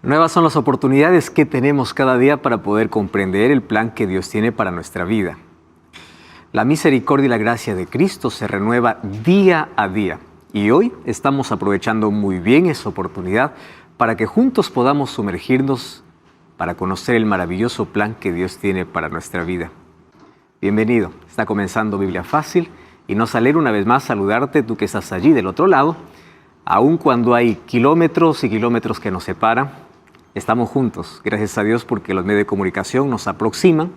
Nuevas son las oportunidades que tenemos cada día para poder comprender el plan que Dios tiene para nuestra vida. La misericordia y la gracia de Cristo se renueva día a día. Y hoy estamos aprovechando muy bien esa oportunidad para que juntos podamos sumergirnos para conocer el maravilloso plan que Dios tiene para nuestra vida. Bienvenido, está comenzando Biblia Fácil y nos alegra una vez más saludarte, tú que estás allí del otro lado. Aun cuando hay kilómetros y kilómetros que nos separan, estamos juntos, gracias a Dios, porque los medios de comunicación nos aproximan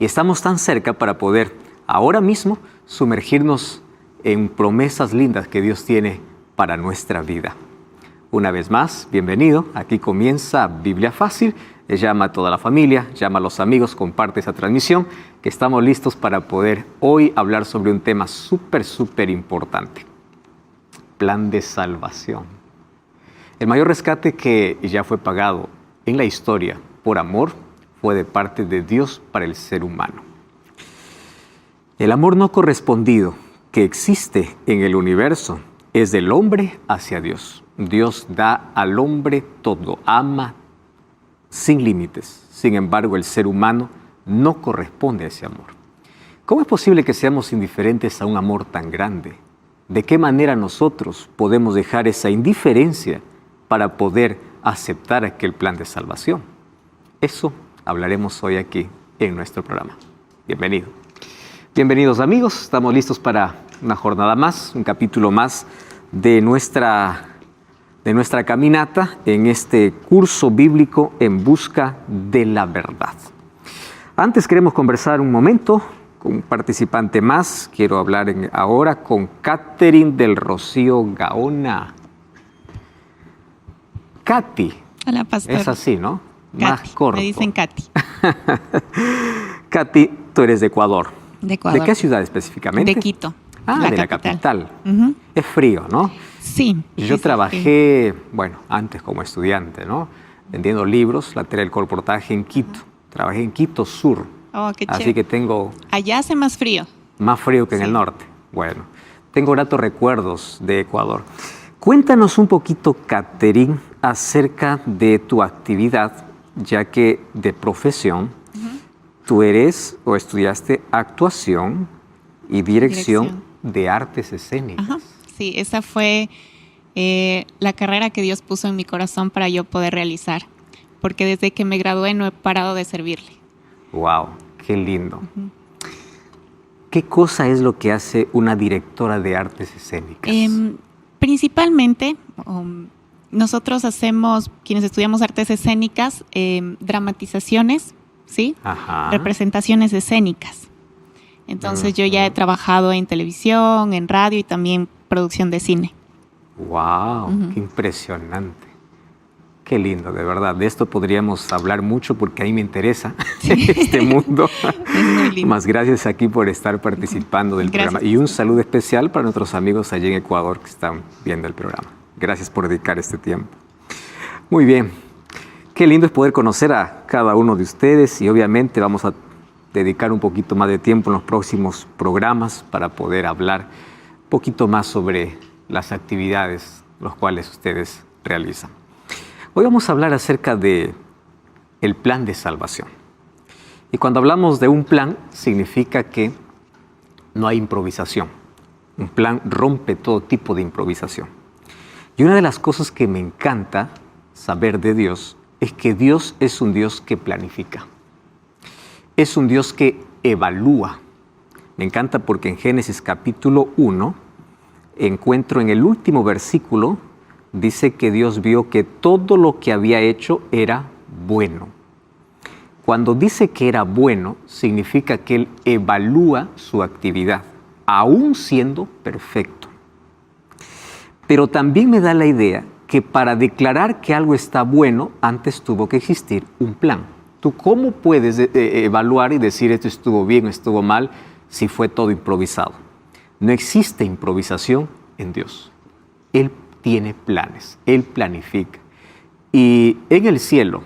y estamos tan cerca para poder ahora mismo sumergirnos en promesas lindas que Dios tiene para nuestra vida. Una vez más, bienvenido. Aquí comienza Biblia Fácil. Llama a toda la familia, llama a los amigos, comparte esa transmisión, que estamos listos para poder hoy hablar sobre un tema súper importante. Plan de salvación. El mayor rescate que ya fue pagado en la historia por amor fue de parte de Dios para el ser humano. El amor no correspondido que existe en el universo es del hombre hacia Dios. Dios da al hombre todo, ama sin límites. Sin embargo, el ser humano no corresponde a ese amor. ¿Cómo es posible que seamos indiferentes a un amor tan grande? ¿De qué manera nosotros podemos dejar esa indiferencia para poder aceptar aquel plan de salvación? Eso hablaremos hoy aquí en nuestro programa. Bienvenido. Bienvenidos amigos, estamos listos para una jornada más, un capítulo más de nuestra caminata en este curso bíblico en busca de la verdad. Antes queremos conversar un momento con un participante más. Quiero hablar ahora con Catherine del Rocío Gaona. Katy. Hola, pastor. Es así, ¿no? Katy, más corto. Me dicen Katy. Katy, tú eres de Ecuador. De Ecuador. ¿De qué ciudad específicamente? De Quito. De la capital. Uh-huh. Es frío, ¿no? Sí. Yo trabajé, antes como estudiante, ¿no? Vendiendo libros, la tarea del colportaje en Quito. Trabajé en Quito Sur. Oh, qué chévere. Así que tengo... Allá hace más frío. Más frío que en el norte. Bueno, tengo gratos recuerdos de Ecuador. Cuéntanos un poquito, Catherine, acerca de tu actividad, ya que de profesión, tú eres o estudiaste actuación y dirección de artes escénicas. Ajá. Sí, esa fue la carrera que Dios puso en mi corazón para yo poder realizar, porque desde que me gradué no he parado de servirle. ¡Wow! ¡Qué lindo! Uh-huh. ¿Qué cosa es lo que hace una directora de artes escénicas? Principalmente, nosotros hacemos, quienes estudiamos artes escénicas, dramatizaciones, ¿sí? Ajá. Representaciones escénicas. Entonces yo ya he trabajado en televisión, en radio y también producción de cine. ¡Wow! ¡Qué impresionante! ¡Qué lindo, de verdad! De esto podríamos hablar mucho porque a mí me interesa este mundo. Es muy lindo. Más gracias aquí por estar participando del programa. Y un saludo especial para nuestros amigos allí en Ecuador que están viendo el programa. Gracias por dedicar este tiempo. Muy bien. Qué lindo es poder conocer a cada uno de ustedes y obviamente vamos a dedicar un poquito más de tiempo en los próximos programas para poder hablar un poquito más sobre las actividades los cuales ustedes realizan. Hoy vamos a hablar acerca de el plan de salvación. Y cuando hablamos de un plan, significa que no hay improvisación. Un plan rompe todo tipo de improvisación. Y una de las cosas que me encanta saber de Dios es que Dios es un Dios que planifica. Es un Dios que evalúa. Me encanta porque en Génesis capítulo 1 encuentro en el último versículo, dice que Dios vio que todo lo que había hecho era bueno. Cuando dice que era bueno, significa que Él evalúa su actividad, aún siendo perfecto. Pero también me da la idea que para declarar que algo está bueno, antes tuvo que existir un plan. ¿Tú cómo puedes evaluar y decir esto estuvo bien o estuvo mal si fue todo improvisado? No existe improvisación en Dios. Él tiene planes, Él planifica. Y en el cielo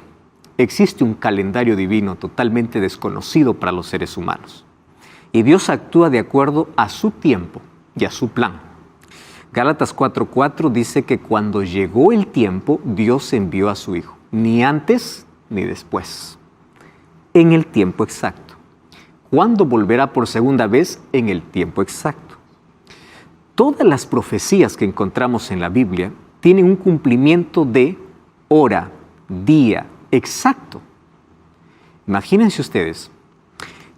existe un calendario divino totalmente desconocido para los seres humanos. Y Dios actúa de acuerdo a su tiempo y a su plan. Gálatas 4:4 dice que cuando llegó el tiempo, Dios envió a su Hijo. ni antes ni después, en el tiempo exacto. ¿Cuándo volverá por segunda vez? En el tiempo exacto. Todas las profecías que encontramos en la Biblia tienen un cumplimiento de hora, día, exacto. Imagínense ustedes,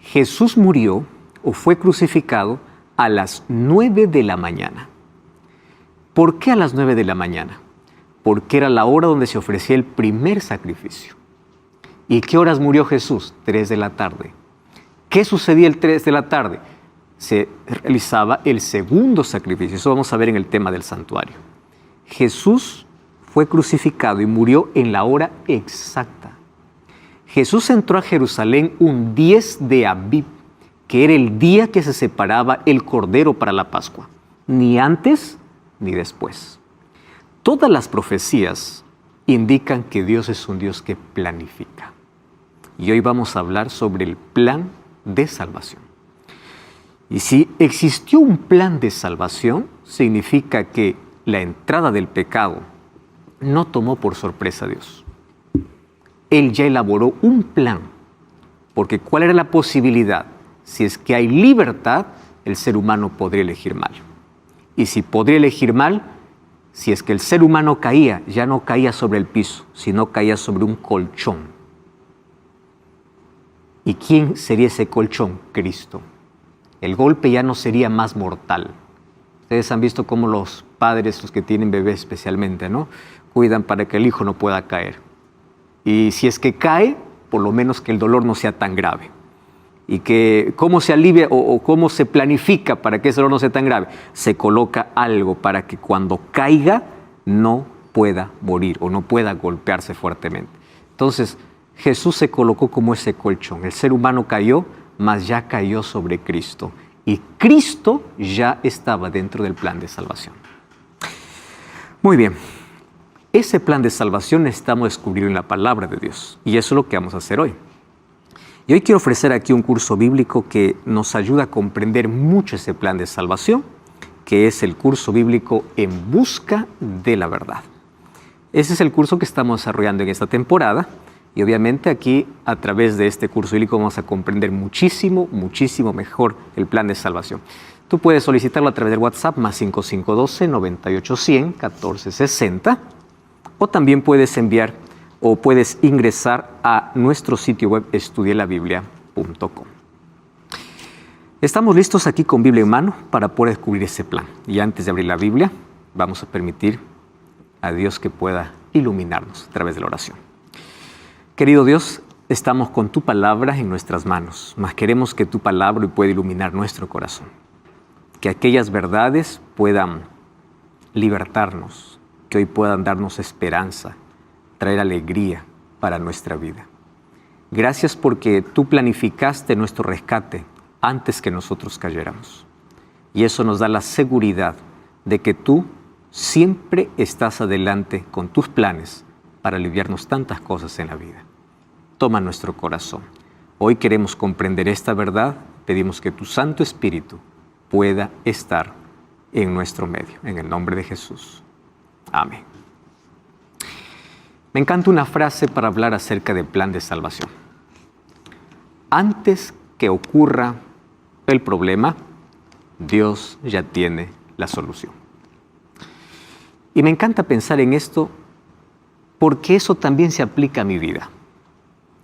Jesús murió o fue crucificado a las 9 de la mañana. ¿Por qué a las 9 de la mañana? Porque era la hora donde se ofrecía el primer sacrificio. ¿Y qué horas murió Jesús? 3 de la tarde. ¿Qué sucedía el 3 de la tarde? Se realizaba el segundo sacrificio. Eso vamos a ver en el tema del santuario. Jesús fue crucificado y murió en la hora exacta. Jesús entró a Jerusalén un 10 de Abib, que era el día que se separaba el Cordero para la Pascua. Ni antes ni después. Todas las profecías indican que Dios es un Dios que planifica. Y hoy vamos a hablar sobre el plan de salvación. Y si existió un plan de salvación, significa que la entrada del pecado no tomó por sorpresa a Dios. Él ya elaboró un plan, porque ¿cuál era la posibilidad? Si es que hay libertad, el ser humano podría elegir mal. Y si podría elegir mal, si es que el ser humano caía, ya no caía sobre el piso, sino caía sobre un colchón. ¿Y quién sería ese colchón? Cristo. El golpe ya no sería más mortal. Ustedes han visto cómo los padres, los que tienen bebés especialmente, ¿no?, cuidan para que el hijo no pueda caer. Y si es que cae, por lo menos que el dolor no sea tan grave. Y que cómo se alivia o cómo se planifica para que ese dolor no sea tan grave. Se coloca algo para que cuando caiga no pueda morir o no pueda golpearse fuertemente. Entonces, Jesús se colocó como ese colchón. El ser humano cayó, mas ya cayó sobre Cristo. Y Cristo ya estaba dentro del plan de salvación. Muy bien. Ese plan de salvación necesitamos descubrir en la palabra de Dios. Y eso es lo que vamos a hacer hoy. Y hoy quiero ofrecer aquí un curso bíblico que nos ayuda a comprender mucho ese plan de salvación, que es el curso bíblico En Busca de la Verdad. Ese es el curso que estamos desarrollando en esta temporada y obviamente aquí a través de este curso bíblico vamos a comprender muchísimo mejor el plan de salvación. Tú puedes solicitarlo a través del WhatsApp más 5512-9810-1460 o también puedes enviar o puedes ingresar a nuestro sitio web estudielabiblia.com. Estamos listos aquí con Biblia en mano para poder descubrir ese plan. Y antes de abrir la Biblia, vamos a permitir a Dios que pueda iluminarnos a través de la oración. Querido Dios, estamos con tu palabra en nuestras manos, mas queremos que tu palabra pueda iluminar nuestro corazón. Que aquellas verdades puedan libertarnos, que hoy puedan darnos esperanza, traer alegría para nuestra vida. Gracias porque tú planificaste nuestro rescate antes que nosotros cayéramos. Y eso nos da la seguridad de que tú siempre estás adelante con tus planes para aliviarnos tantas cosas en la vida. Toma nuestro corazón. Hoy queremos comprender esta verdad. Pedimos que tu Santo Espíritu pueda estar en nuestro medio. En el nombre de Jesús. Amén. Me encanta una frase para hablar acerca del plan de salvación. Antes que ocurra el problema, Dios ya tiene la solución. Y me encanta pensar en esto porque eso también se aplica a mi vida.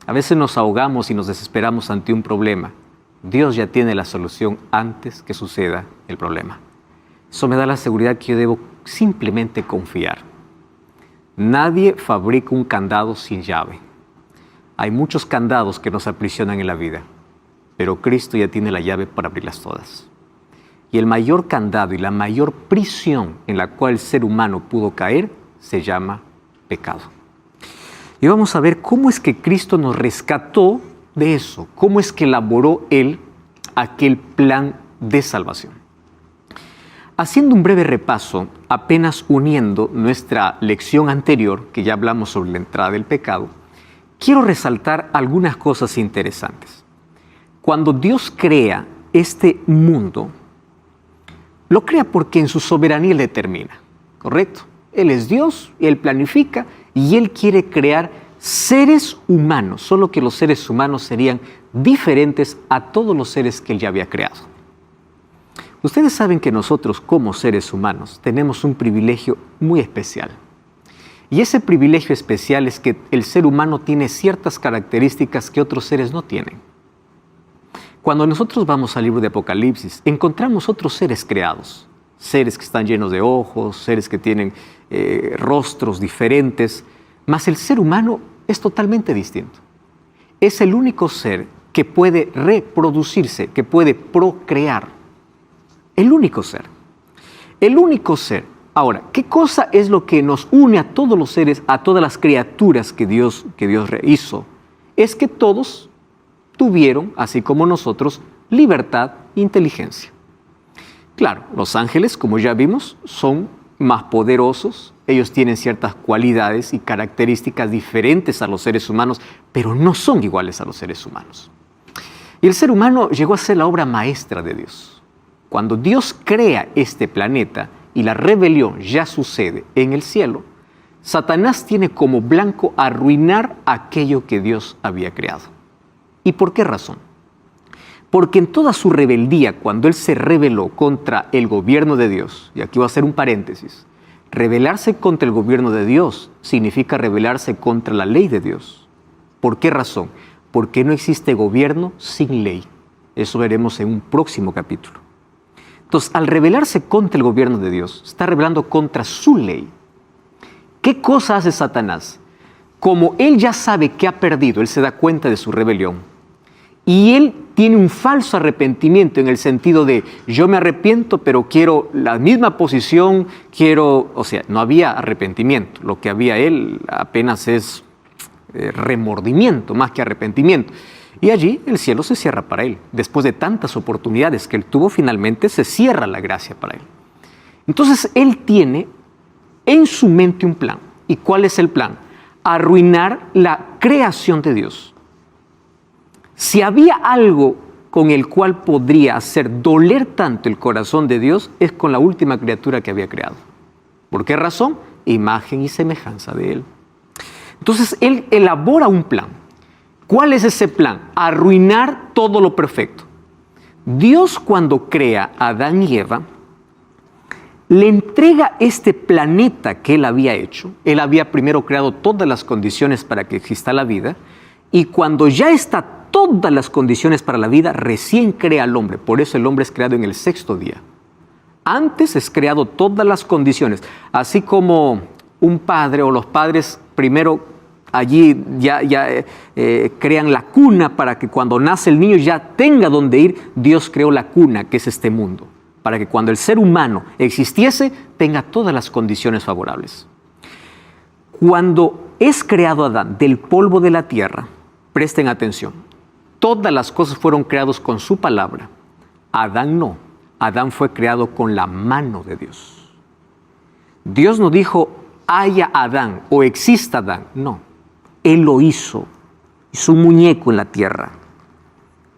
A veces nos ahogamos y nos desesperamos ante un problema. Dios ya tiene la solución antes que suceda el problema. Eso me da la seguridad que yo debo simplemente confiar. Nadie fabrica un candado sin llave. Hay muchos candados que nos aprisionan en la vida, pero Cristo ya tiene la llave para abrirlas todas. Y el mayor candado y la mayor prisión en la cual el ser humano pudo caer se llama pecado. Y vamos a ver cómo es que Cristo nos rescató de eso, cómo es que elaboró Él aquel plan de salvación. Haciendo un breve repaso, apenas uniendo nuestra lección anterior, que ya hablamos sobre la entrada del pecado, quiero resaltar algunas cosas interesantes. Cuando Dios crea este mundo, lo crea porque en su soberanía Él determina, ¿correcto? Él es Dios y Él planifica y Él quiere crear seres humanos, solo que los seres humanos serían diferentes a todos los seres que Él ya había creado. Ustedes saben que nosotros como seres humanos tenemos un privilegio muy especial. Y ese privilegio especial es que el ser humano tiene ciertas características que otros seres no tienen. Cuando nosotros vamos al libro de Apocalipsis, encontramos otros seres creados. Seres que están llenos de ojos, seres que tienen rostros diferentes. Mas el ser humano es totalmente distinto. Es el único ser que puede reproducirse, que puede procrear. El único ser. El único ser. Ahora, ¿qué cosa es lo que nos une a todos los seres, a todas las criaturas que Dios hizo? Es que todos tuvieron, así como nosotros, libertad e inteligencia. Claro, los ángeles, como ya vimos, son más poderosos. Ellos tienen ciertas cualidades y características diferentes a los seres humanos, pero no son iguales a los seres humanos. Y el ser humano llegó a ser la obra maestra de Dios. Cuando Dios crea este planeta y la rebelión ya sucede en el cielo, Satanás tiene como blanco arruinar aquello que Dios había creado. ¿Y por qué razón? Porque en toda su rebeldía, cuando él se rebeló contra el gobierno de Dios, y aquí voy a hacer un paréntesis, rebelarse contra el gobierno de Dios significa rebelarse contra la ley de Dios. ¿Por qué razón? Porque no existe gobierno sin ley. Eso veremos en un próximo capítulo. Entonces, al rebelarse contra el gobierno de Dios, está rebelando contra su ley. ¿Qué cosa hace Satanás? Como él ya sabe que ha perdido, él se da cuenta de su rebelión. Y él tiene un falso arrepentimiento en el sentido de yo me arrepiento, pero quiero la misma posición, no había arrepentimiento. Lo que había él apenas es remordimiento más que arrepentimiento. Y allí el cielo se cierra para él. Después de tantas oportunidades que él tuvo, finalmente se cierra la gracia para él. Entonces él tiene en su mente un plan. ¿Y cuál es el plan? Arruinar la creación de Dios. Si había algo con el cual podría hacer doler tanto el corazón de Dios, es con la última criatura que había creado. ¿Por qué razón? Imagen y semejanza de Él. Entonces Él elabora un plan. ¿Cuál es ese plan? Arruinar todo lo perfecto. Dios, cuando crea a Adán y Eva, le entrega este planeta que Él había hecho. Él había primero creado todas las condiciones para que exista la vida, y cuando ya está todas las condiciones para la vida, recién crea al hombre. Por eso el hombre es creado en el 6º día. Antes es creado todas las condiciones. Así como un padre o los padres primero allí ya crean la cuna para que cuando nace el niño ya tenga dónde ir. Dios creó la cuna, que es este mundo, para que cuando el ser humano existiese, tenga todas las condiciones favorables. Cuando es creado Adán del polvo de la tierra, presten atención, todas las cosas fueron creadas con su palabra. Adán no. Adán fue creado con la mano de Dios. Dios no dijo, haya Adán o exista Adán. No. Él lo hizo un muñeco en la tierra.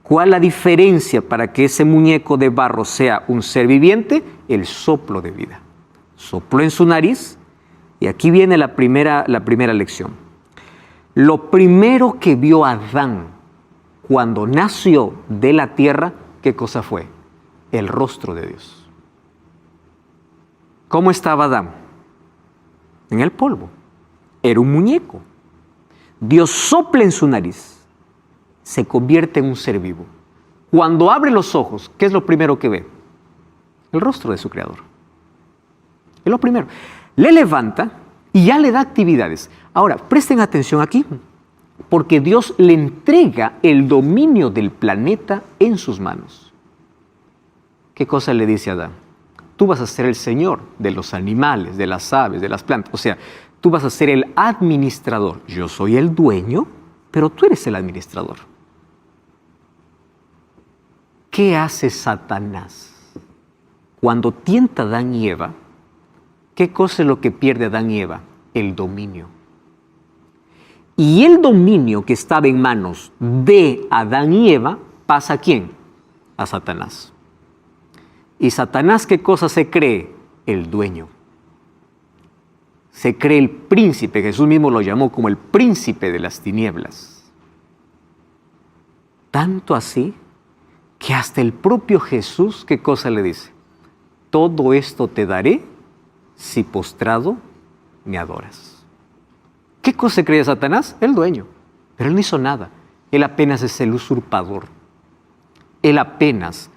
¿Cuál es la diferencia para que ese muñeco de barro sea un ser viviente? El soplo de vida. Sopló en su nariz, y aquí viene la primera lección. Lo primero que vio Adán cuando nació de la tierra, ¿qué cosa fue? El rostro de Dios. ¿Cómo estaba Adán? En el polvo. Era un muñeco. Dios sopla en su nariz, se convierte en un ser vivo. Cuando abre los ojos, ¿qué es lo primero que ve? El rostro de su creador. Es lo primero. Le levanta y ya le da actividades. Ahora, presten atención aquí, porque Dios le entrega el dominio del planeta en sus manos. ¿Qué cosa le dice a Adán? Tú vas a ser el señor de los animales, de las aves, de las plantas. O sea, tú vas a ser el administrador. Yo soy el dueño, pero tú eres el administrador. ¿Qué hace Satanás? Cuando tienta a Adán y Eva, ¿qué cosa es lo que pierde Adán y Eva? El dominio. Y el dominio que estaba en manos de Adán y Eva, ¿pasa a quién? A Satanás. ¿Y Satanás qué cosa se cree? El dueño. Se cree el príncipe, Jesús mismo lo llamó como el príncipe de las tinieblas. Tanto así que hasta el propio Jesús, ¿qué cosa le dice? Todo esto te daré si postrado me adoras. ¿Qué cosa creía Satanás? El dueño. Pero él no hizo nada. Él apenas es el usurpador. Él apenas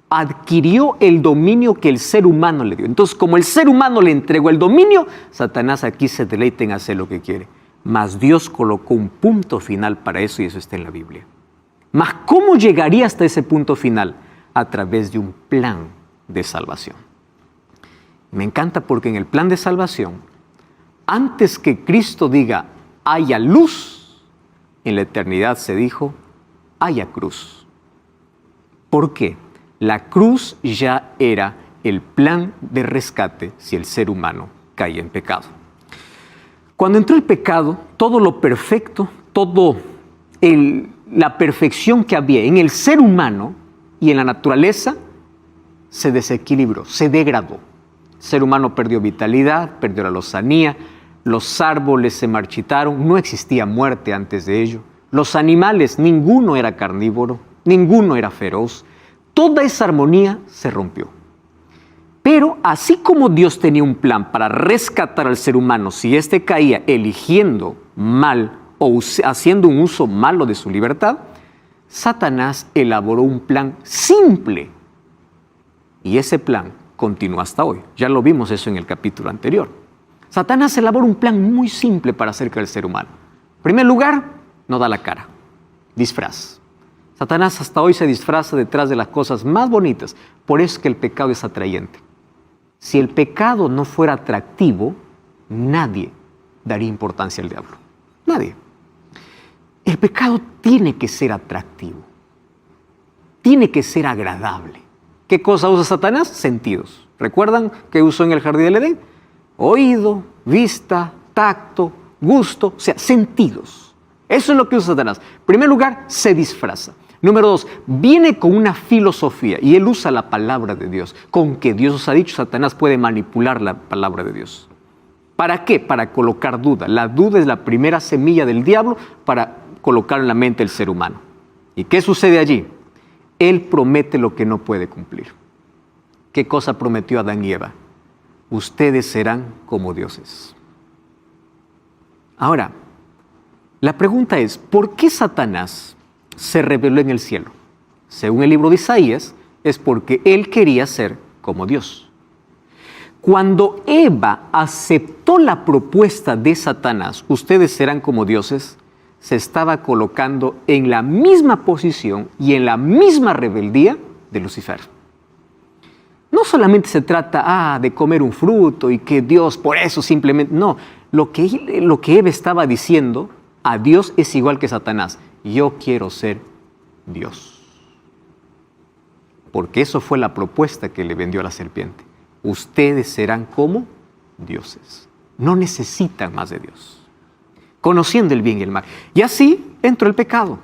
adquirió el dominio que el ser humano le dio. Entonces, como el ser humano le entregó el dominio, Satanás aquí se deleita en hacer lo que quiere. Mas Dios colocó un punto final para eso y eso está en la Biblia. Mas, ¿cómo llegaría hasta ese punto final? A través de un plan de salvación. Me encanta porque en el plan de salvación, antes que Cristo diga, haya luz, en la eternidad se dijo, haya cruz. ¿Por qué? La cruz ya era el plan de rescate si el ser humano caía en pecado. Cuando entró el pecado, todo lo perfecto, la perfección que había en el ser humano y en la naturaleza se desequilibró, se degradó. El ser humano perdió vitalidad, perdió la lozanía, los árboles se marchitaron, no existía muerte antes de ello. Los animales, ninguno era carnívoro, ninguno era feroz. Toda esa armonía se rompió. Pero así como Dios tenía un plan para rescatar al ser humano si éste caía eligiendo mal o haciendo un uso malo de su libertad, Satanás elaboró un plan simple. Y ese plan continúa hasta hoy. Ya lo vimos eso en el capítulo anterior. Satanás elaboró un plan muy simple para hacer caer al ser humano. En primer lugar, no da la cara. Disfraz. Satanás hasta hoy se disfraza detrás de las cosas más bonitas. Por eso es que el pecado es atrayente. Si el pecado no fuera atractivo, nadie daría importancia al diablo. Nadie. El pecado tiene que ser atractivo. Tiene que ser agradable. ¿Qué cosa usa Satanás? Sentidos. ¿Recuerdan qué usó en el jardín del Edén? Oído, vista, tacto, gusto, o sea, sentidos. Eso es lo que usa Satanás. En primer lugar, se disfraza. Número 2, viene con una filosofía y él usa la palabra de Dios. Con que Dios os ha dicho, Satanás puede manipular la palabra de Dios. ¿Para qué? Para colocar duda. La duda es la primera semilla del diablo para colocar en la mente del ser humano. ¿Y qué sucede allí? Él promete lo que no puede cumplir. ¿Qué cosa prometió Adán y Eva? Ustedes serán como dioses. Ahora, la pregunta es, ¿por qué Satanás se rebeló en el cielo? Según el libro de Isaías, es porque él quería ser como Dios. Cuando Eva aceptó la propuesta de Satanás, ustedes serán como dioses, se estaba colocando en la misma posición y en la misma rebeldía de Lucifer. No solamente se trata de comer un fruto y que Dios por eso simplemente... No, lo que Eva estaba diciendo a Dios es igual que Satanás. Yo quiero ser Dios. Porque eso fue la propuesta que le vendió a la serpiente. Ustedes serán como dioses. No necesitan más de Dios. Conociendo el bien y el mal. Y así entró el pecado.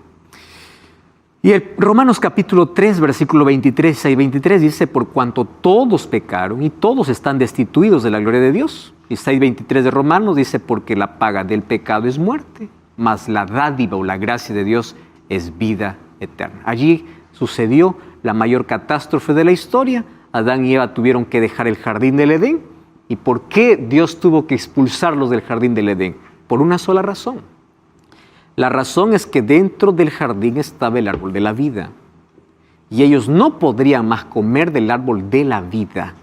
Y el Romanos capítulo 3, versículo 23 y 23 dice, por cuanto todos pecaron y todos están destituidos de la gloria de Dios. Y 6:23 de Romanos dice, porque la paga del pecado es muerte, mas la dádiva o la gracia de Dios es vida eterna. Allí sucedió la mayor catástrofe de la historia. Adán y Eva tuvieron que dejar el jardín del Edén. ¿Y por qué Dios tuvo que expulsarlos del jardín del Edén? Por una sola razón. La razón es que dentro del jardín estaba el árbol de la vida. Y ellos no podrían más comer del árbol de la vida.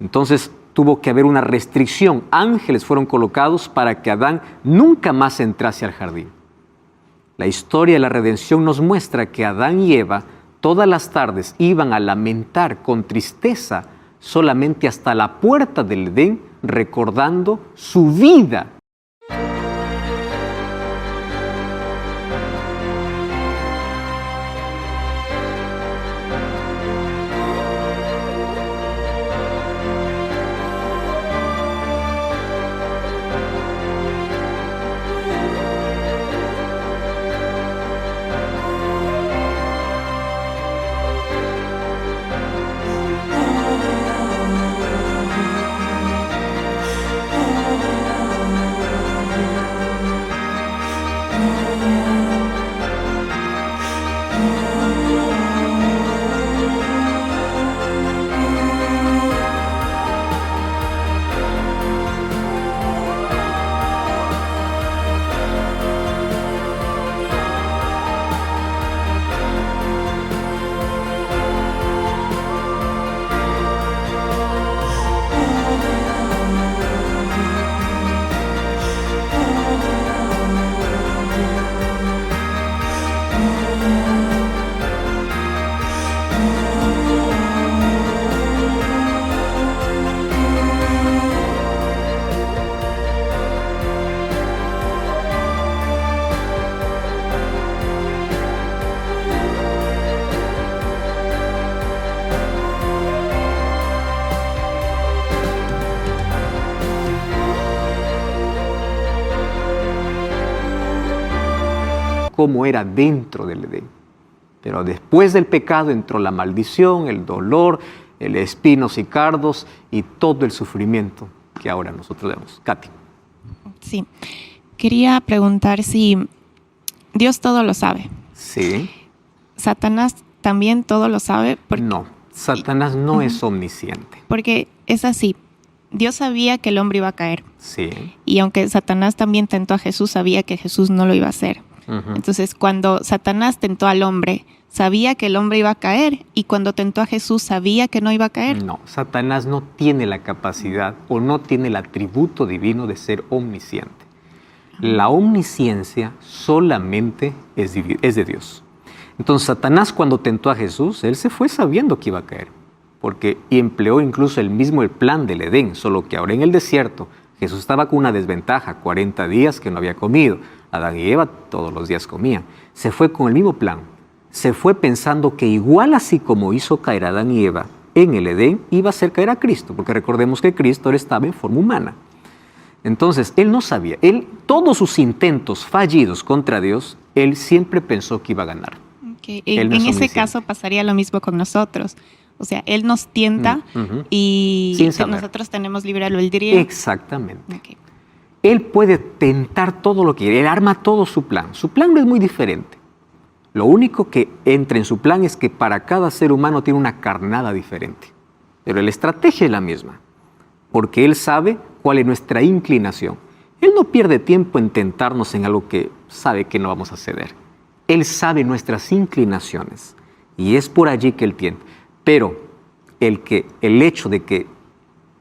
Entonces tuvo que haber una restricción. Ángeles fueron colocados para que Adán nunca más entrase al jardín. La historia de la redención nos muestra que Adán y Eva todas las tardes iban a lamentar con tristeza solamente hasta la puerta del Edén, recordando su vida. Cómo era dentro del Edén. Pero después del pecado entró la maldición, el dolor, el espinos y cardos y todo el sufrimiento que ahora nosotros vemos. Katy. Sí, quería preguntar si Dios todo lo sabe. Sí. ¿Satanás también todo lo sabe? No, Satanás no es omnisciente. Porque es así, Dios sabía que el hombre iba a caer. Sí. Y aunque Satanás también tentó a Jesús, sabía que Jesús no lo iba a hacer. Entonces, cuando Satanás tentó al hombre, sabía que el hombre iba a caer, y cuando tentó a Jesús, sabía que no iba a caer. No, Satanás no tiene la capacidad o no tiene el atributo divino de ser omnisciente. La omnisciencia solamente es de Dios. Entonces, Satanás, cuando tentó a Jesús, él se fue sabiendo que iba a caer, porque empleó incluso el plan del Edén, solo que ahora en el desierto Jesús estaba con una desventaja, 40 días que no había comido. Adán y Eva todos los días comían. Se fue con el mismo plan. Se fue pensando que igual así como hizo caer a Adán y Eva en el Edén, iba a hacer caer a Cristo, porque recordemos que Cristo ahora estaba en forma humana. Entonces, él no sabía. Todos sus intentos fallidos contra Dios, él siempre pensó que iba a ganar. Okay. En ese caso pasaría lo mismo con nosotros. O sea, él nos tienta y nosotros tenemos libre albedrío. Exactamente. Okay. Él puede tentar todo lo que quiere. Él arma todo su plan. Su plan no es muy diferente. Lo único que entra en su plan es que para cada ser humano tiene una carnada diferente. Pero la estrategia es la misma. Porque él sabe cuál es nuestra inclinación. Él no pierde tiempo en tentarnos en algo que sabe que no vamos a ceder. Él sabe nuestras inclinaciones. Y es por allí que él tienta. Pero el hecho de que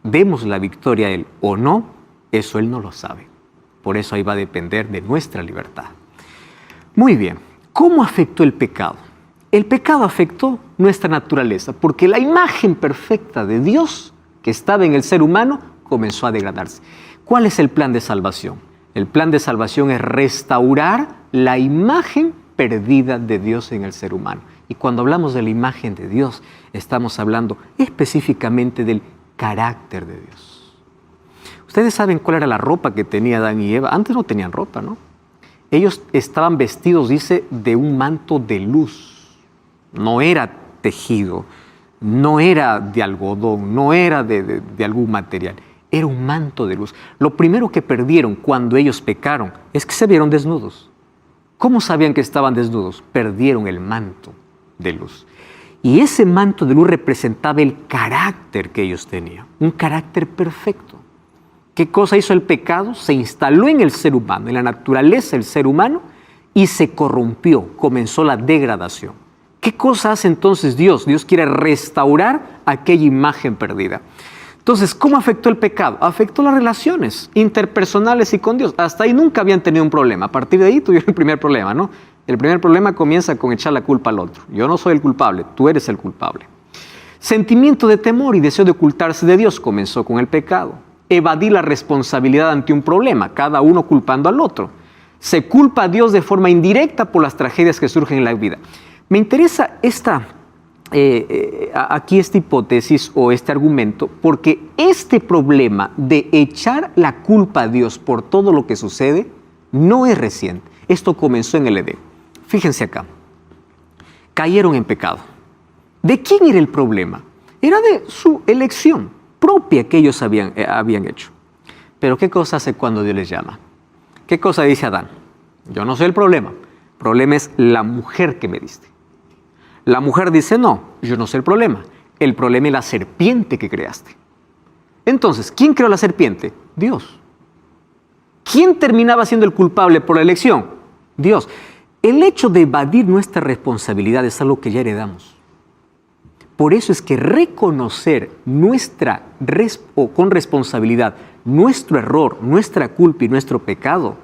demos la victoria a él o no, eso él no lo sabe. Por eso ahí va a depender de nuestra libertad. Muy bien, ¿cómo afectó el pecado? El pecado afectó nuestra naturaleza, porque la imagen perfecta de Dios que estaba en el ser humano comenzó a degradarse. ¿Cuál es el plan de salvación? El plan de salvación es restaurar la imagen perdida de Dios en el ser humano. Y cuando hablamos de la imagen de Dios, estamos hablando específicamente del carácter de Dios. Ustedes saben cuál era la ropa que tenía Adán y Eva. Antes no tenían ropa, ¿no? Ellos estaban vestidos, dice, de un manto de luz. No era tejido, no era de algodón, no era de algún material. Era un manto de luz. Lo primero que perdieron cuando ellos pecaron es que se vieron desnudos. ¿Cómo sabían que estaban desnudos? Perdieron el manto de luz. Y ese manto de luz representaba el carácter que ellos tenían, un carácter perfecto. ¿Qué cosa hizo el pecado? Se instaló en el ser humano, en la naturaleza del ser humano, y se corrompió, comenzó la degradación. ¿Qué cosa hace entonces Dios? Dios quiere restaurar aquella imagen perdida. Entonces, ¿cómo afectó el pecado? Afectó las relaciones interpersonales y con Dios. Hasta ahí nunca habían tenido un problema. A partir de ahí tuvieron el primer problema, ¿no? El primer problema comienza con echar la culpa al otro. Yo no soy el culpable, tú eres el culpable. Sentimiento de temor y deseo de ocultarse de Dios comenzó con el pecado. Evadir la responsabilidad ante un problema, cada uno culpando al otro. Se culpa a Dios de forma indirecta por las tragedias que surgen en la vida. Me interesa aquí esta hipótesis o este argumento, porque este problema de echar la culpa a Dios por todo lo que sucede no es reciente. Esto comenzó en el Edén. Fíjense acá. Cayeron en pecado. ¿De quién era el problema? Era de su elección propia que ellos habían hecho. Pero ¿qué cosa hace cuando Dios les llama? ¿Qué cosa dice Adán? Yo no soy el problema. El problema es la mujer que me diste. La mujer dice, no, yo no soy el problema. El problema es la serpiente que creaste. Entonces, ¿quién creó la serpiente? Dios. ¿Quién terminaba siendo el culpable por la elección? Dios. El hecho de evadir nuestra responsabilidad es algo que ya heredamos. Por eso es que reconocer con responsabilidad nuestro error, nuestra culpa y nuestro pecado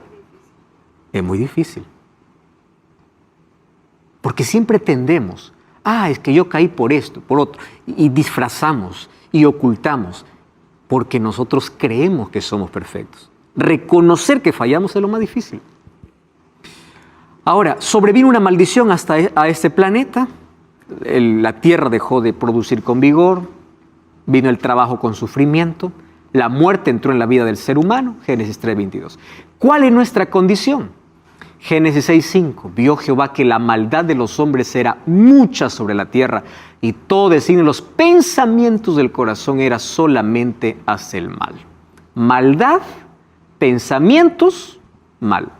es muy difícil. Porque siempre tendemos, es que yo caí por esto, por otro, y disfrazamos y ocultamos, porque nosotros creemos que somos perfectos. Reconocer que fallamos es lo más difícil. Ahora, sobrevino una maldición a este planeta, la tierra dejó de producir con vigor, vino el trabajo con sufrimiento, la muerte entró en la vida del ser humano, Génesis 3:22. ¿Cuál es nuestra condición? Génesis 6:5, vio Jehová que la maldad de los hombres era mucha sobre la tierra y todo designio de los pensamientos del corazón era solamente hacia el mal. Maldad, pensamientos, mal.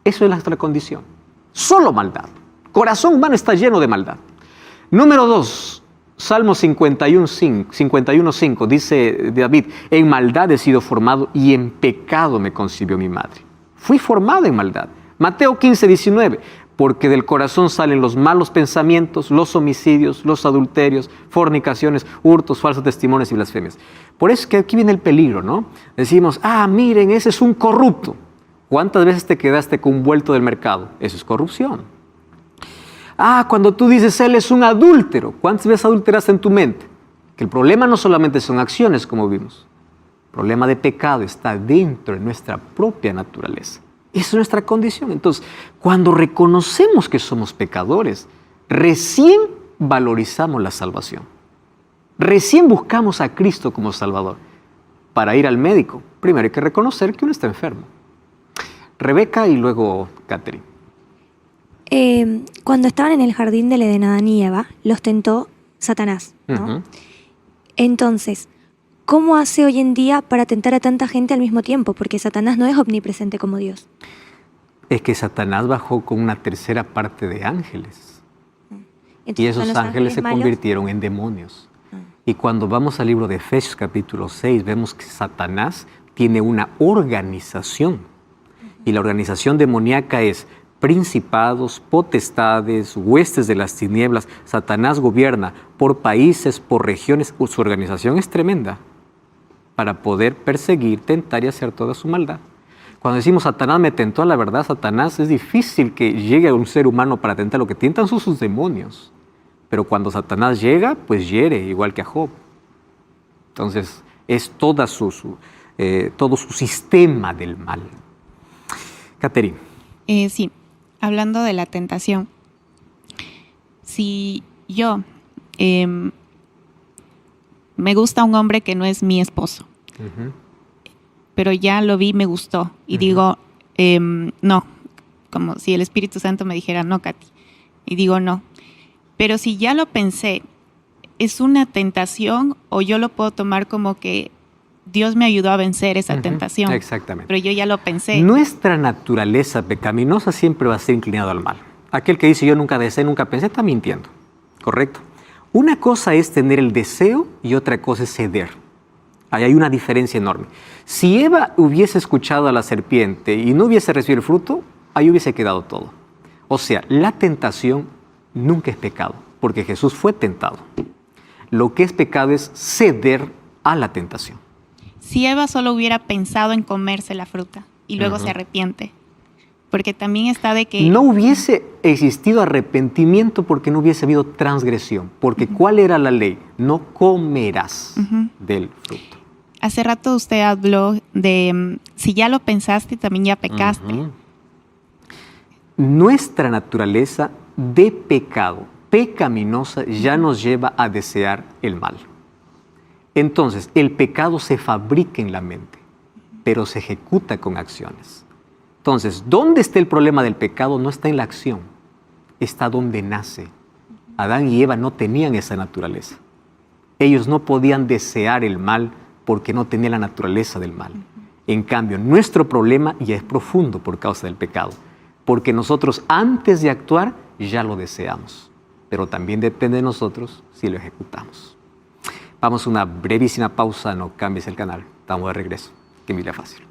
Eso es nuestra condición. Solo maldad. Corazón humano está lleno de maldad. Número 2, Salmo 51:5, dice David, en maldad he sido formado y en pecado me concibió mi madre. Fui formado en maldad. Mateo 15:19, porque del corazón salen los malos pensamientos, los homicidios, los adulterios, fornicaciones, hurtos, falsos testimonios y blasfemias. Por eso es que aquí viene el peligro, ¿no? Decimos, miren, ese es un corrupto. ¿Cuántas veces te quedaste con un vuelto del mercado? Eso es corrupción. Cuando tú dices, él es un adúltero, ¿cuántas veces adulteraste en tu mente? Que el problema no solamente son acciones, como vimos. El problema de pecado está dentro de nuestra propia naturaleza. Esa es nuestra condición. Entonces, cuando reconocemos que somos pecadores, recién valorizamos la salvación. Recién buscamos a Cristo como Salvador. Para ir al médico, primero hay que reconocer que uno está enfermo. Rebeca y luego Catherine. Cuando estaban en el jardín del Edén, Adán y Eva, los tentó Satanás, ¿no? Uh-huh. Entonces, ¿cómo hace hoy en día para tentar a tanta gente al mismo tiempo? Porque Satanás no es omnipresente como Dios. Es que Satanás bajó con una tercera parte de ángeles. Entonces, y esos ángeles se convirtieron en demonios. Y cuando vamos al libro de Efesios capítulo 6, vemos que Satanás tiene una organización. Y la organización demoníaca es principados, potestades, huestes de las tinieblas. Satanás gobierna por países, por regiones. Su organización es tremenda para poder perseguir, tentar y hacer toda su maldad. Cuando decimos Satanás me tentó, la verdad, Satanás es difícil que llegue a un ser humano para tentar. Lo que tientan son sus demonios. Pero cuando Satanás llega, pues hiere, igual que a Job. Entonces, es todo su sistema del mal. Catherine. Sí, hablando de la tentación. Si yo me gusta un hombre que no es mi esposo, uh-huh, pero ya lo vi, me gustó, y uh-huh, digo, no, como si el Espíritu Santo me dijera, no, Katy, y digo, no. Pero si ya lo pensé, ¿es una tentación o yo lo puedo tomar como que Dios me ayudó a vencer esa uh-huh, tentación? Exactamente. Pero yo ya lo pensé. Nuestra naturaleza pecaminosa siempre va a ser inclinada al mal. Aquel que dice yo nunca deseé, nunca pensé, está mintiendo. ¿Correcto? Una cosa es tener el deseo y otra cosa es ceder. Ahí hay una diferencia enorme. Si Eva hubiese escuchado a la serpiente y no hubiese recibido el fruto, ahí hubiese quedado todo. O sea, la tentación nunca es pecado, porque Jesús fue tentado. Lo que es pecado es ceder a la tentación. Si Eva solo hubiera pensado en comerse la fruta y luego uh-huh, se arrepiente, porque también está de que... No hubiese existido arrepentimiento porque no hubiese habido transgresión, porque uh-huh, ¿cuál era la ley? No comerás uh-huh, del fruto. Hace rato usted habló de si ya lo pensaste, también ya pecaste. Uh-huh. Nuestra naturaleza de pecado, pecaminosa, ya nos lleva a desear el mal. Entonces, el pecado se fabrica en la mente, pero se ejecuta con acciones. Entonces, ¿dónde está el problema del pecado? No está en la acción, está donde nace. Adán y Eva no tenían esa naturaleza. Ellos no podían desear el mal porque no tenían la naturaleza del mal. En cambio, nuestro problema ya es profundo por causa del pecado. porque nosotros antes de actuar ya lo deseamos, pero también depende de nosotros si lo ejecutamos. Vamos a una brevísima pausa, no cambies el canal, estamos de regreso. Que Biblia Fácil.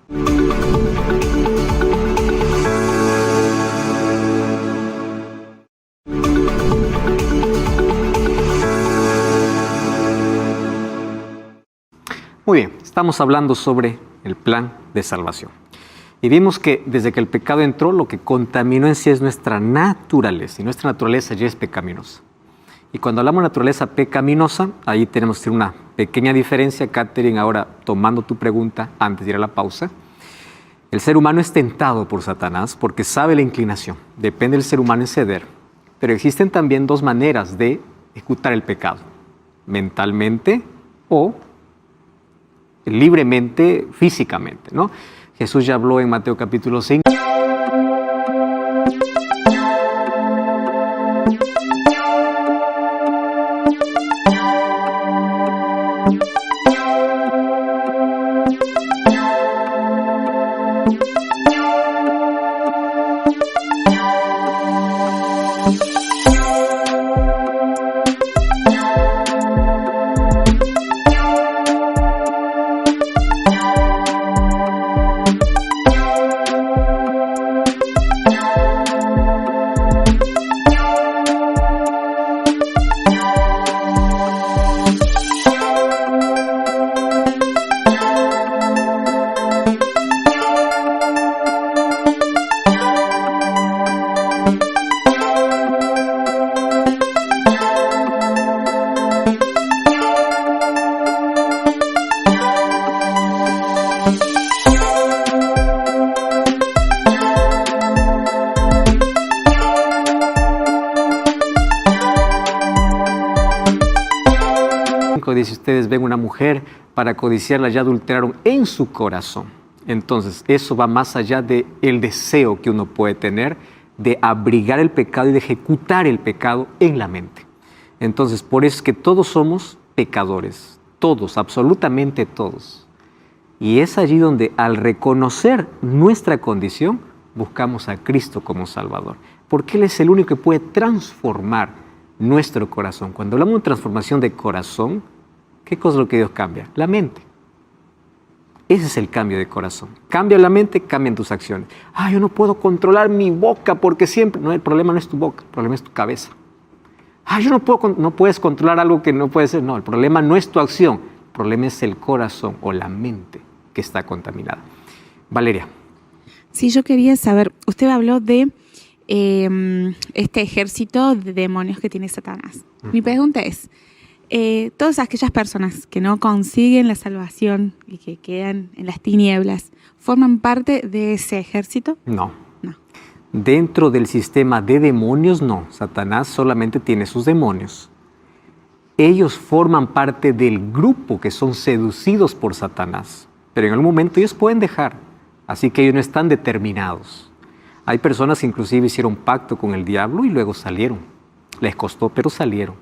Muy bien, estamos hablando sobre el plan de salvación. Y vimos que desde que el pecado entró, lo que contaminó en sí es nuestra naturaleza, y nuestra naturaleza ya es pecaminosa. Y cuando hablamos de naturaleza pecaminosa, ahí tenemos que hacer una pequeña diferencia. Catherine, ahora tomando tu pregunta antes de ir a la pausa. El ser humano es tentado por Satanás porque sabe la inclinación. Depende del ser humano en ceder. Pero existen también dos maneras de ejecutar el pecado. Mentalmente o libremente, físicamente, ¿no? Jesús ya habló en Mateo capítulo 5. Dice, ustedes ven una mujer para codiciarla, ya adulteraron en su corazón. Entonces, eso va más allá del deseo que uno puede tener de abrigar el pecado y de ejecutar el pecado en la mente. Entonces, por eso es que todos somos pecadores, todos, absolutamente todos. Y es allí donde, al reconocer nuestra condición, buscamos a Cristo como Salvador, porque Él es el único que puede transformar nuestro corazón. Cuando hablamos de transformación de corazón, ¿qué cosa es lo que Dios cambia? La mente. Ese es el cambio de corazón. Cambia la mente, cambian tus acciones. Yo no puedo controlar mi boca porque siempre... No, el problema no es tu boca, el problema es tu cabeza. No puedes controlar algo que no puede ser. No, el problema no es tu acción, el problema es el corazón o la mente que está contaminada. Valeria. Sí, yo quería saber, usted habló de este ejército de demonios que tiene Satanás. Mi pregunta es, todas aquellas personas que no consiguen la salvación y que quedan en las tinieblas, ¿forman parte de ese ejército? No. Dentro del sistema de demonios, no. Satanás solamente tiene sus demonios. Ellos forman parte del grupo que son seducidos por Satanás, pero en algún momento ellos pueden dejar, así que ellos no están determinados. Hay personas que inclusive hicieron pacto con el diablo y luego salieron. Les costó, pero salieron.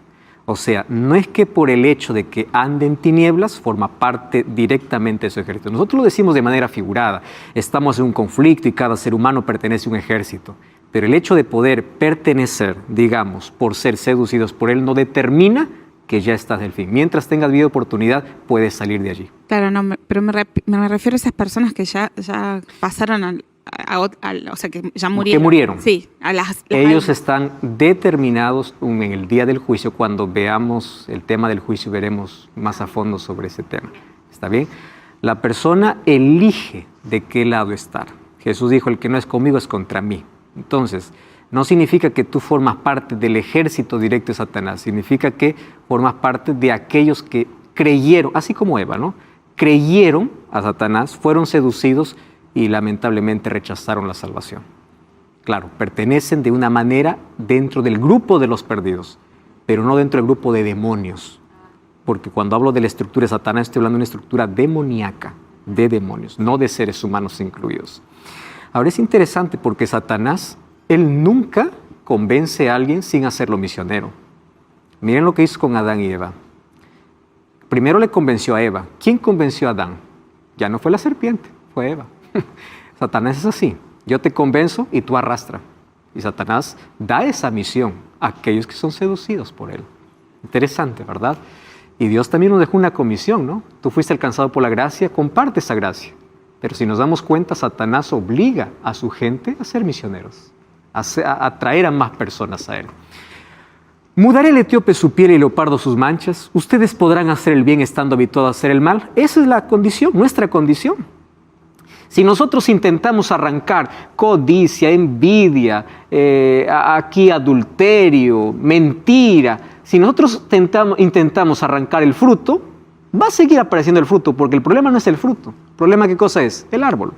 O sea, no es que por el hecho de que anden en tinieblas forma parte directamente de su ejército. Nosotros lo decimos de manera figurada. Estamos en un conflicto y cada ser humano pertenece a un ejército. Pero el hecho de poder pertenecer, digamos, por ser seducidos por él, no determina que ya estás del fin. Mientras tengas vida y oportunidad, puedes salir de allí. Claro, no, pero me refiero a esas personas que ya pasaron o sea, que ya murieron. Que murieron. Sí. Ellos están determinados en el día del juicio. Cuando veamos el tema del juicio, veremos más a fondo sobre ese tema. ¿Está bien? La persona elige de qué lado estar. Jesús dijo, el que no es conmigo es contra mí. Entonces, no significa que tú formas parte del ejército directo de Satanás. Significa que formas parte de aquellos que creyeron, así como Eva, ¿no? Creyeron a Satanás, fueron seducidos y lamentablemente rechazaron la salvación. Claro, pertenecen de una manera dentro del grupo de los perdidos, pero no dentro del grupo de demonios. Porque cuando hablo de la estructura de Satanás, estoy hablando de una estructura demoníaca, de demonios, no de seres humanos incluidos. Ahora es interesante porque Satanás, él nunca convence a alguien sin hacerlo misionero. Miren lo que hizo con Adán y Eva. Primero le convenció a Eva. ¿Quién convenció a Adán? Ya no fue la serpiente, fue Eva. Satanás es así. Yo te convenzo y tú arrastra. Y Satanás da esa misión a aquellos que son seducidos por él. Interesante, ¿verdad? Y Dios también nos dejó una comisión, ¿no? Tú fuiste alcanzado por la gracia, comparte esa gracia. Pero si nos damos cuenta, Satanás obliga a su gente a ser misioneros, a traer a más personas a él. ¿Mudará el etíope su piel y el leopardo sus manchas? ¿Ustedes podrán hacer el bien estando habituados a hacer el mal? Esa es la condición, nuestra condición. Si nosotros intentamos arrancar codicia, envidia, aquí adulterio, mentira, si nosotros intentamos arrancar el fruto, va a seguir apareciendo el fruto, porque el problema no es el fruto. ¿El problema qué cosa es? El árbol.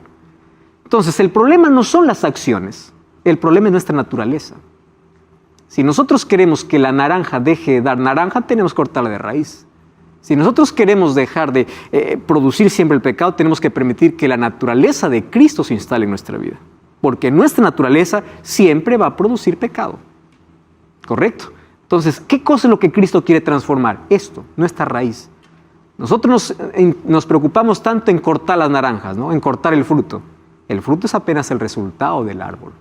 Entonces, el problema no son las acciones, el problema es nuestra naturaleza. Si nosotros queremos que la naranja deje de dar naranja, tenemos que cortarla de raíz. Si nosotros queremos dejar de producir siempre el pecado, tenemos que permitir que la naturaleza de Cristo se instale en nuestra vida. Porque nuestra naturaleza siempre va a producir pecado. ¿Correcto? Entonces, ¿qué cosa es lo que Cristo quiere transformar? Esto, nuestra raíz. Nosotros nos preocupamos tanto en cortar las naranjas, ¿no? En cortar el fruto. El fruto es apenas el resultado del árbol.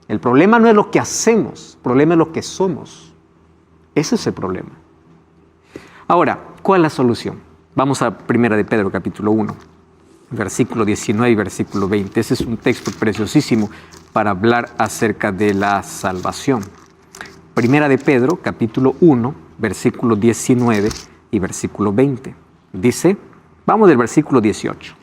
El problema no es lo que hacemos, el problema es lo que somos. Ese es el problema. Ahora, ¿cuál es la solución? Vamos a 1 de Pedro, capítulo 1, versículo 19 y versículo 20. Ese es un texto preciosísimo para hablar acerca de la salvación. 1 de Pedro, capítulo 1, versículo 19 y versículo 20. Dice, vamos del versículo 18.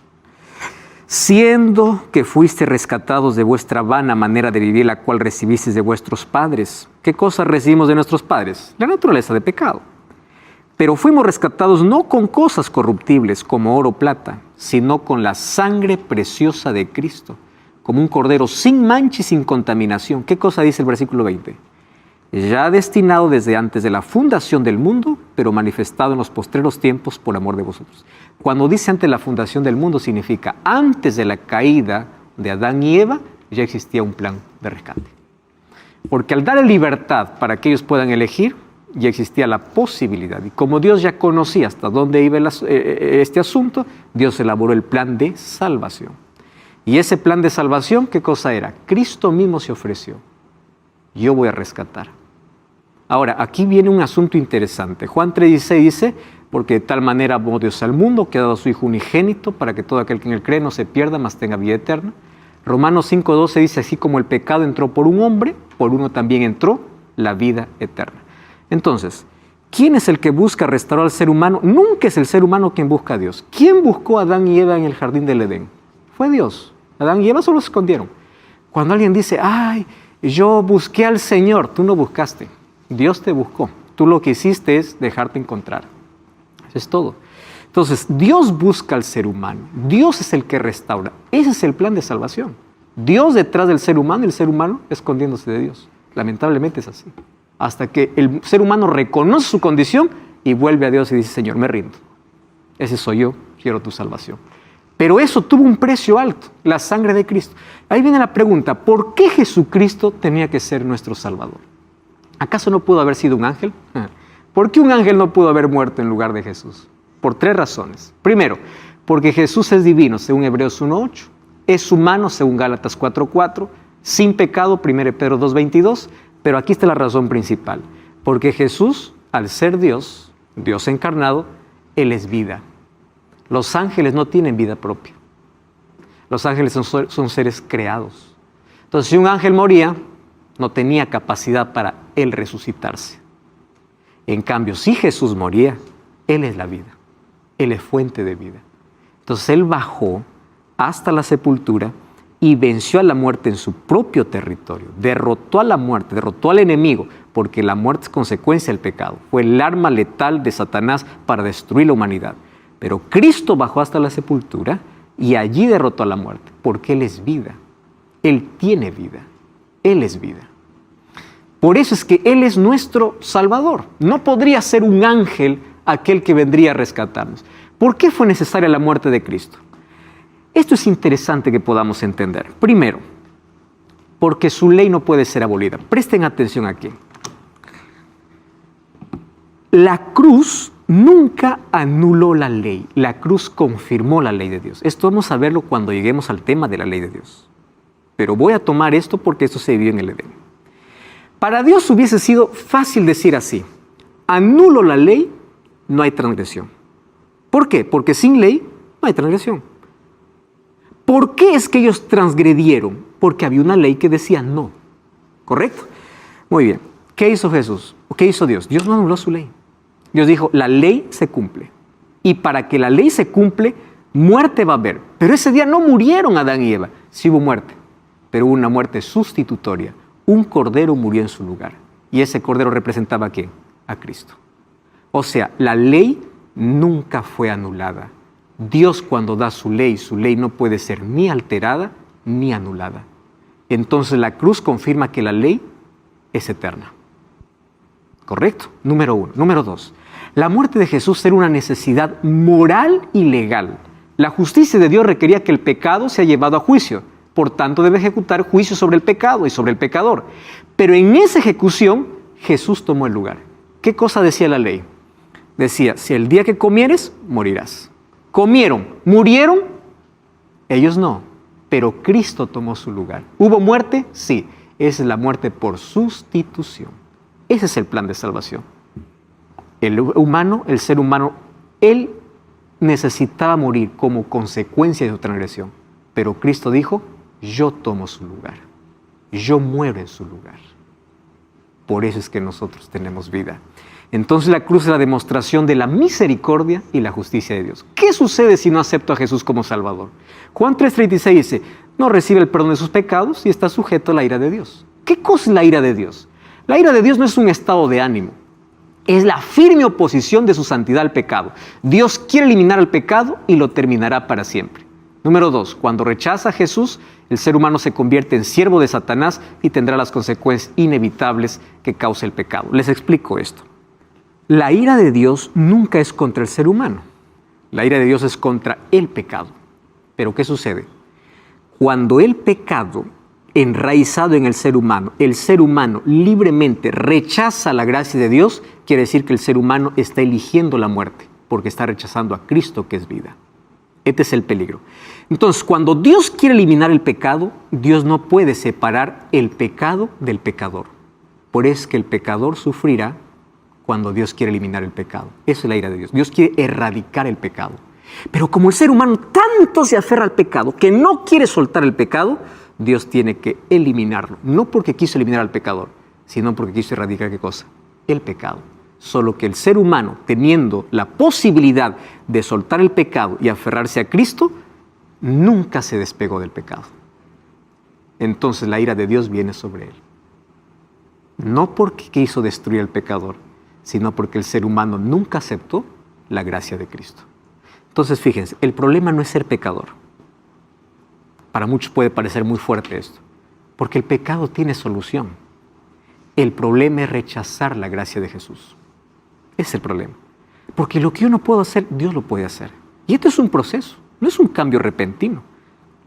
Siendo que fuiste rescatados de vuestra vana manera de vivir, la cual recibisteis de vuestros padres. ¿Qué cosa recibimos de nuestros padres? La naturaleza de pecado. Pero fuimos rescatados no con cosas corruptibles como oro o plata, sino con la sangre preciosa de Cristo, como un cordero sin mancha y sin contaminación. ¿Qué cosa dice el versículo 20? Ya destinado desde antes de la fundación del mundo, pero manifestado en los postreros tiempos por amor de vosotros. Cuando dice antes de la fundación del mundo, significa antes de la caída de Adán y Eva, ya existía un plan de rescate. Porque al dar libertad para que ellos puedan elegir, ya existía la posibilidad. Y como Dios ya conocía hasta dónde iba este asunto, Dios elaboró el plan de salvación. Y ese plan de salvación, ¿qué cosa era? Cristo mismo se ofreció. Yo voy a rescatar. Ahora, aquí viene un asunto interesante. Juan 3:16 dice, porque de tal manera amó Dios al mundo, que ha dado a su Hijo unigénito, para que todo aquel que en él cree no se pierda, mas tenga vida eterna. Romanos 5:12 dice, así como el pecado entró por un hombre, por uno también entró la vida eterna. Entonces, ¿quién es el que busca restaurar al ser humano? Nunca es el ser humano quien busca a Dios. ¿Quién buscó a Adán y Eva en el jardín del Edén? Fue Dios. Adán y Eva solo se escondieron. Cuando alguien dice, ay, yo busqué al Señor, tú no buscaste. Dios te buscó. Tú lo que hiciste es dejarte encontrar. Eso es todo. Entonces, Dios busca al ser humano. Dios es el que restaura. Ese es el plan de salvación. Dios detrás del ser humano y el ser humano escondiéndose de Dios. Lamentablemente es así. Hasta que el ser humano reconoce su condición y vuelve a Dios y dice, Señor, me rindo. Ese soy yo, quiero tu salvación. Pero eso tuvo un precio alto, la sangre de Cristo. Ahí viene la pregunta, ¿por qué Jesucristo tenía que ser nuestro Salvador? ¿Acaso no pudo haber sido un ángel? ¿Por qué un ángel no pudo haber muerto en lugar de Jesús? Por 3 razones. Primero, porque Jesús es divino, según Hebreos 1:8. Es humano, según Gálatas 4:4. Sin pecado, 1 Pedro 2:22. Pero aquí está la razón principal. Porque Jesús, al ser Dios, Dios encarnado, Él es vida. Los ángeles no tienen vida propia. Los ángeles son seres creados. Entonces, si un ángel moría, no tenía capacidad para él resucitarse. En cambio, si Jesús moría, Él es la vida. Él es fuente de vida. Entonces, Él bajó hasta la sepultura y venció a la muerte en su propio territorio. Derrotó a la muerte, derrotó al enemigo, porque la muerte es consecuencia del pecado. Fue el arma letal de Satanás para destruir la humanidad. Pero Cristo bajó hasta la sepultura y allí derrotó a la muerte, porque Él es vida. Él tiene vida. Él es vida. Por eso es que Él es nuestro Salvador. No podría ser un ángel aquel que vendría a rescatarnos. ¿Por qué fue necesaria la muerte de Cristo? Esto es interesante que podamos entender. Primero, porque su ley no puede ser abolida. Presten atención aquí. La cruz nunca anuló la ley. La cruz confirmó la ley de Dios. Esto vamos a verlo cuando lleguemos al tema de la ley de Dios. pero voy a tomar esto porque esto se vivió en el Edén. Para Dios hubiese sido fácil decir así: anulo la ley, no hay transgresión. ¿Por qué? Porque sin ley no hay transgresión. ¿Por qué es que ellos transgredieron? Porque había una ley que decía no. ¿Correcto? Muy bien. ¿Qué hizo Jesús? ¿Qué hizo Dios? Dios no anuló su ley. Dios dijo, la ley se cumple. Y para que la ley se cumple, muerte va a haber. Pero ese día no murieron Adán y Eva. Sí hubo muerte, pero hubo una muerte sustitutoria. Un cordero murió en su lugar. Y ese cordero representaba ¿a quién? A Cristo. O sea, la ley nunca fue anulada. Dios, cuando da su ley no puede ser ni alterada ni anulada. Entonces la cruz confirma que la ley es eterna. ¿Correcto? Número 1. Número 2. La muerte de Jesús era una necesidad moral y legal. La justicia de Dios requería que el pecado sea llevado a juicio. Por tanto, debe ejecutar juicio sobre el pecado y sobre el pecador. Pero en esa ejecución, Jesús tomó el lugar. ¿Qué cosa decía la ley? Decía, si el día que comieres, morirás. Comieron, murieron, ellos no, pero Cristo tomó su lugar. ¿Hubo muerte? Sí, esa es la muerte por sustitución. Ese es el plan de salvación. El ser humano, él necesitaba morir como consecuencia de su transgresión, pero Cristo dijo, yo tomo su lugar, yo muero en su lugar. Por eso es que nosotros tenemos vida. Entonces la cruz es la demostración de la misericordia y la justicia de Dios. ¿Qué sucede si no acepto a Jesús como Salvador? Juan 3:36 dice, no recibe el perdón de sus pecados y está sujeto a la ira de Dios. ¿Qué cosa es la ira de Dios? La ira de Dios no es un estado de ánimo, es la firme oposición de su santidad al pecado. Dios quiere eliminar el pecado y lo terminará para siempre. Número 2, cuando rechaza a Jesús, el ser humano se convierte en siervo de Satanás y tendrá las consecuencias inevitables que causa el pecado. Les explico esto. La ira de Dios nunca es contra el ser humano. La ira de Dios es contra el pecado. Pero ¿qué sucede? Cuando el pecado enraizado en el ser humano libremente rechaza la gracia de Dios, quiere decir que el ser humano está eligiendo la muerte, porque está rechazando a Cristo, que es vida. Este es el peligro. Entonces, cuando Dios quiere eliminar el pecado, Dios no puede separar el pecado del pecador. Por eso es que el pecador sufrirá cuando Dios quiere eliminar el pecado. Esa es la ira de Dios. Dios quiere erradicar el pecado. Pero como el ser humano tanto se aferra al pecado que no quiere soltar el pecado, Dios tiene que eliminarlo. No porque quiso eliminar al pecador, sino porque quiso erradicar ¿qué cosa? El pecado. Solo que el ser humano, teniendo la posibilidad de soltar el pecado y aferrarse a Cristo, nunca se despegó del pecado. Entonces la ira de Dios viene sobre él. No porque quiso destruir al pecador, sino porque el ser humano nunca aceptó la gracia de Cristo. Entonces fíjense, el problema no es ser pecador. Para muchos puede parecer muy fuerte esto, porque el pecado tiene solución. El problema es rechazar la gracia de Jesús. Ese es el problema. Porque lo que yo no puedo hacer, Dios lo puede hacer. Y esto es un proceso, no es un cambio repentino.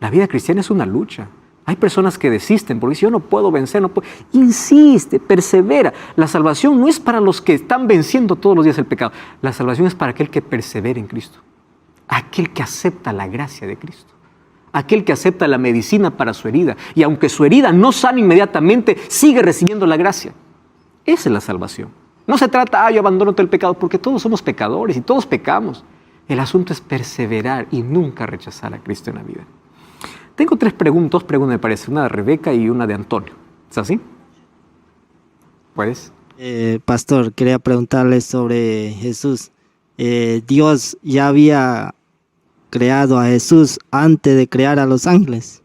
La vida cristiana es una lucha. Hay personas que desisten porque dicen, yo no puedo vencer, no puedo. Insiste, persevera. La salvación no es para los que están venciendo todos los días el pecado. La salvación es para aquel que persevera en Cristo. Aquel que acepta la gracia de Cristo. Aquel que acepta la medicina para su herida. Y aunque su herida no sane inmediatamente, sigue recibiendo la gracia. Esa es la salvación. No se trata, yo abandono todo el pecado, porque todos somos pecadores y todos pecamos. El asunto es perseverar y nunca rechazar a Cristo en la vida. Tengo dos preguntas me parece, una de Rebeca y una de Antonio. ¿Es así? ¿Puedes? Pastor, quería preguntarle sobre Jesús. Dios ya había creado a Jesús antes de crear a los ángeles.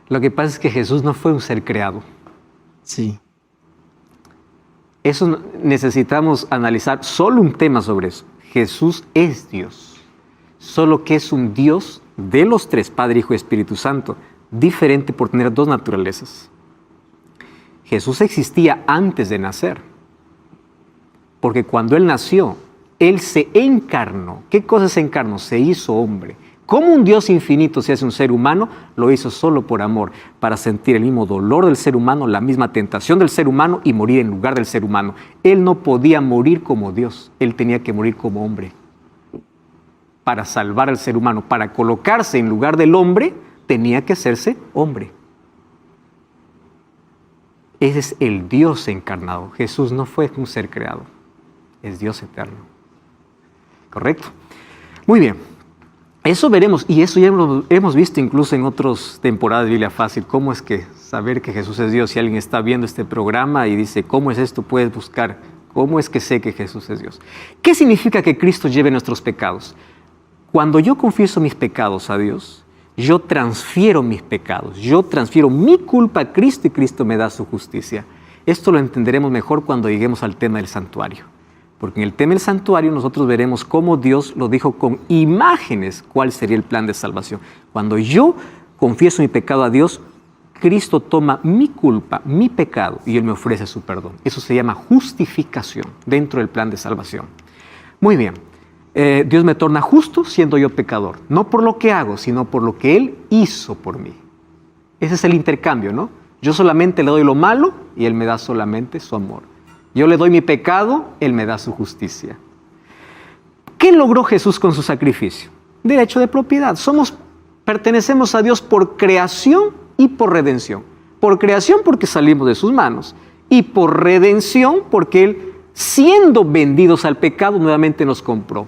Lo que pasa es que Jesús no fue un ser creado. Sí. Eso necesitamos analizar solo un tema sobre eso. Jesús es Dios, solo que es un Dios de los tres, Padre, Hijo y Espíritu Santo, diferente por tener dos naturalezas. Jesús existía antes de nacer, porque cuando Él nació, Él se encarnó. ¿Qué cosa se encarnó? Se hizo hombre. ¿Cómo un Dios infinito se hace un ser humano? Lo hizo solo por amor, para sentir el mismo dolor del ser humano, la misma tentación del ser humano y morir en lugar del ser humano. Él no podía morir como Dios, Él tenía que morir como hombre para salvar al ser humano, para colocarse en lugar del hombre, tenía que hacerse hombre. Ese es el Dios encarnado. Jesús no fue un ser creado, es Dios eterno. ¿Correcto? Muy bien. Eso veremos, y eso ya hemos visto incluso en otras temporadas de Biblia Fácil, cómo es que saber que Jesús es Dios. Si alguien está viendo este programa y dice, ¿cómo es esto? Puedes buscar, ¿cómo es que sé que Jesús es Dios? ¿Qué significa que Cristo lleve nuestros pecados? Cuando yo confieso mis pecados a Dios, yo transfiero mis pecados, yo transfiero mi culpa a Cristo y Cristo me da su justicia. Esto lo entenderemos mejor cuando lleguemos al tema del santuario. Porque en el tema del santuario nosotros veremos cómo Dios lo dijo con imágenes, cuál sería el plan de salvación. Cuando yo confieso mi pecado a Dios, Cristo toma mi culpa, mi pecado, y Él me ofrece su perdón. Eso se llama justificación dentro del plan de salvación. Muy bien, Dios me torna justo siendo yo pecador. No por lo que hago, sino por lo que Él hizo por mí. Ese es el intercambio, ¿no? Yo solamente le doy lo malo y Él me da solamente su amor. Yo le doy mi pecado, Él me da su justicia. ¿Qué logró Jesús con su sacrificio? Derecho de propiedad. Pertenecemos a Dios por creación y por redención. Por creación porque salimos de sus manos. Y por redención porque Él, siendo vendidos al pecado, nuevamente nos compró.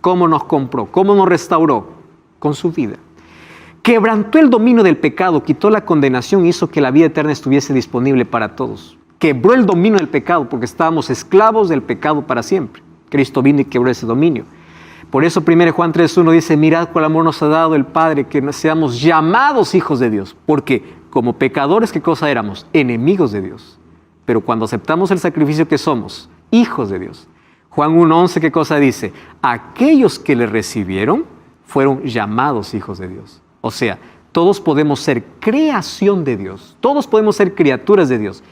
¿Cómo nos compró? ¿Cómo nos restauró? Con su vida. Quebrantó el dominio del pecado, quitó la condenación, hizo que la vida eterna estuviese disponible para todos. Quebró el dominio del pecado porque estábamos esclavos del pecado para siempre. Cristo vino y quebró ese dominio. Por eso 1 Juan 3:1 dice, mirad cuál amor nos ha dado el Padre, que seamos llamados hijos de Dios. Porque como pecadores, ¿qué cosa éramos? Enemigos de Dios. Pero cuando aceptamos el sacrificio, ¿qué somos? Hijos de Dios. Juan 1:11, ¿qué cosa dice? Aquellos que le recibieron fueron llamados hijos de Dios. O sea, todos podemos ser creación de Dios. Todos podemos ser criaturas de Dios.